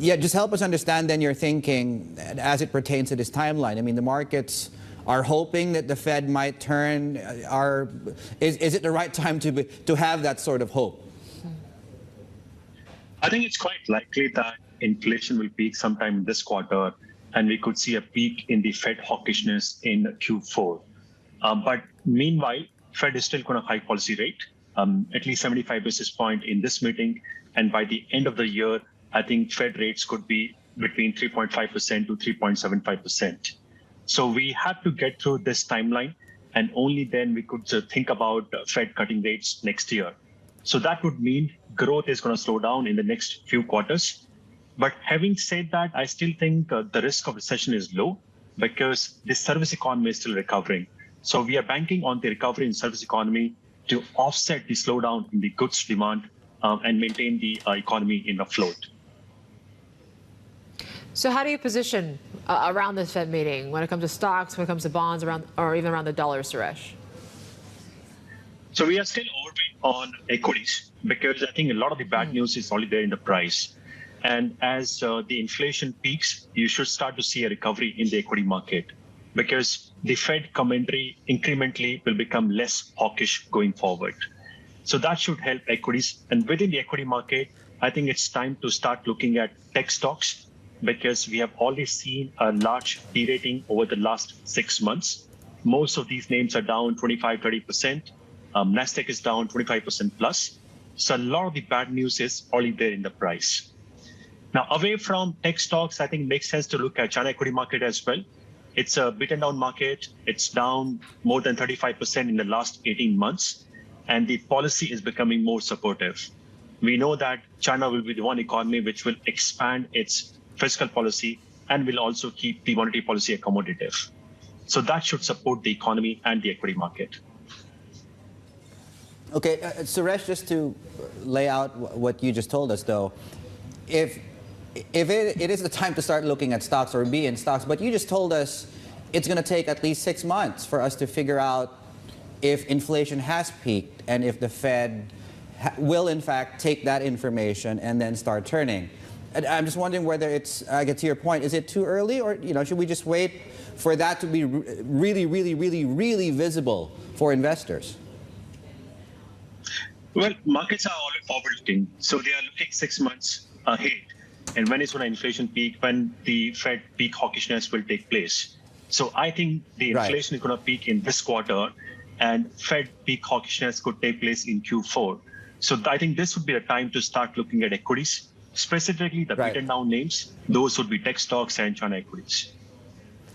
Yeah, just help us understand then your thinking as it pertains to this timeline. I mean, the markets are hoping that the Fed might turn. Is it the right time to have that sort of hope? I think it's quite likely that inflation will peak sometime this quarter, and we could see a peak in the Fed hawkishness in Q4. But meanwhile, Fed is still going to hike policy rate, at least 75 basis point in this meeting. And by the end of the year, I think Fed rates could be between 3.5% to 3.75%. So we have to get through this timeline, and only then we could think about Fed cutting rates next year. So that would mean growth is going to slow down in the next few quarters. But having said that, I still think the risk of recession is low because the service economy is still recovering. So we are banking on the recovery in service economy to offset the slowdown in the goods demand and maintain the economy in a float. So how do you position around this Fed meeting when it comes to stocks, when it comes to bonds, or even around the dollar, Suresh? So we are still overweight on equities because I think a lot of the bad news is already there in the price. And as the inflation peaks, you should start to see a recovery in the equity market because the Fed commentary incrementally will become less hawkish going forward. So that should help equities. And within the equity market, I think it's time to start looking at tech stocks because we have already seen a large derating over the last 6 months. Most of these names are down 25-30%. Nasdaq is down 25% plus. So a lot of the bad news is already there in the price. Now, away from tech stocks, I think it makes sense to look at China equity market as well. It's a beaten down market. It's down more than 35% in the last 18 months. And the policy is becoming more supportive. We know that China will be the one economy which will expand its fiscal policy and will also keep the monetary policy accommodative. So that should support the economy and the equity market. Okay, Suresh, just to lay out what you just told us, though, if it is the time to start looking at stocks or be in stocks, but you just told us it's going to take at least 6 months for us to figure out if inflation has peaked and if the Fed will, in fact, take that information and then start turning. And I'm just wondering whether it's, I get to your point, is it too early or, should we just wait for that to be really, really, really, really visible for investors? Well, markets are always forward-looking, so they are looking 6 months ahead. And when is when inflation peak, when the Fed peak hawkishness will take place. So I think the inflation is going to peak in this quarter, and Fed peak hawkishness could take place in Q4. So I think this would be a time to start looking at equities, specifically the beaten down names. Those would be tech stocks and China equities.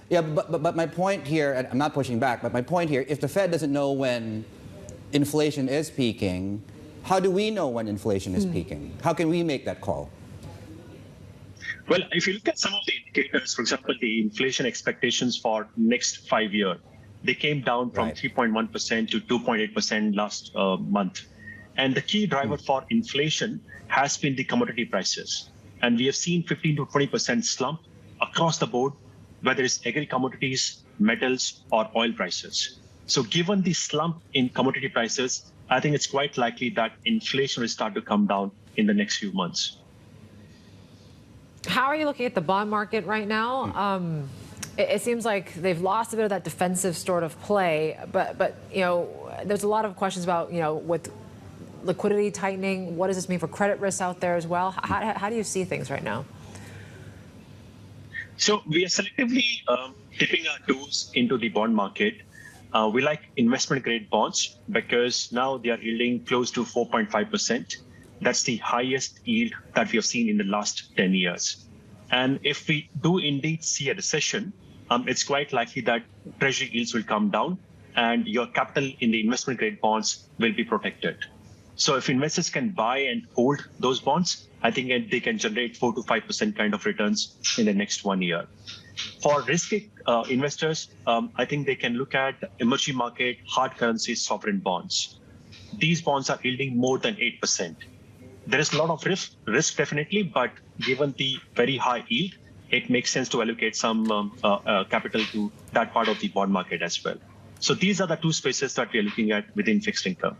Yeah, but my point here, and I'm not pushing back, but my point here, if the Fed doesn't know when inflation is peaking, how do we know when inflation is peaking? How can we make that call? Well, if you look at some of the indicators, for example, the inflation expectations for next 5 years, they came down from 3.1% to 2.8% last month. And the key driver for inflation has been the commodity prices. And we have seen 15 to 20% slump across the board, whether it's agri-commodities, metals, or oil prices. So given the slump in commodity prices, I think it's quite likely that inflation will start to come down in the next few months. How are you looking at the bond market right now? It seems like they've lost a bit of that defensive sort of play, but there's a lot of questions about, with liquidity tightening, what does this mean for credit risks out there as well? How do you see things right now? So we are selectively dipping our toes into the bond market. We like investment grade bonds because now they are yielding close to 4.5%. That's the highest yield that we have seen in the last 10 years. And if we do indeed see a recession, it's quite likely that treasury yields will come down and your capital in the investment grade bonds will be protected. So if investors can buy and hold those bonds, I think they can generate 4 to 5% kind of returns in the next 1 year. For risky investors, I think they can look at emerging market hard currency sovereign bonds. These bonds are yielding more than 8%. There is a lot of risk definitely, but given the very high yield, it makes sense to allocate some capital to that part of the bond market as well. So these are the two spaces that we are looking at within fixed income.